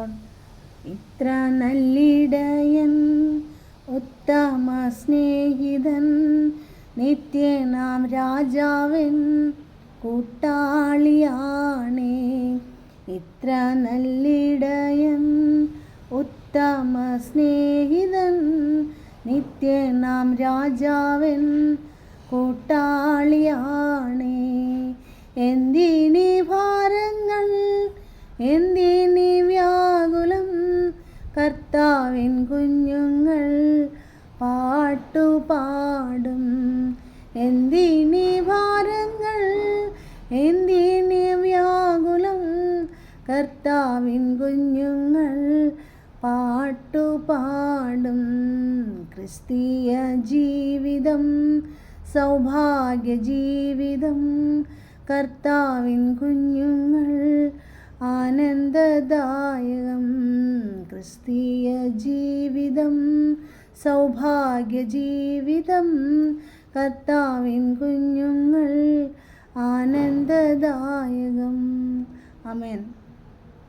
ഇത്ര നല്ലിടയൻ ഉത്തമ സ്നേഹിതൻ നിത്യനാം രാജാവൻ കൂട്ടാളിയാണേ. ഇത്ര നല്ലിടയൻ ഉത്തമ സ്നേഹിതൻ നിത്യനാം രാജാവൻ കൂട്ടാളിയാണേ. എന്തിനീ ഭാരങ്ങൾ, എന്തിനീ വ്യാകുലം, കർത്താവിൻ കുഞ്ഞുങ്ങൾ പാട്ടുപാടും. എന്തിനീ ഭാരങ്ങൾ, എന്തിനീ വ്യാകുലം, കർത്താവിൻ കുഞ്ഞുങ്ങൾ പാട്ടുപാടും. ക്രിസ്തീയ ജീവിതം സൗഭാഗ്യ ജീവിതം, കർത്താവിൻ കുഞ്ഞുങ്ങൾ ആനന്ദദായകം. ക്രിസ്തീയ ജീവിതം സൗഭാഗ്യ ജീവിതം, കർത്താവിൻ കുഞ്ഞുങ്ങൾ ആനന്ദദായകം. ആമേൻ.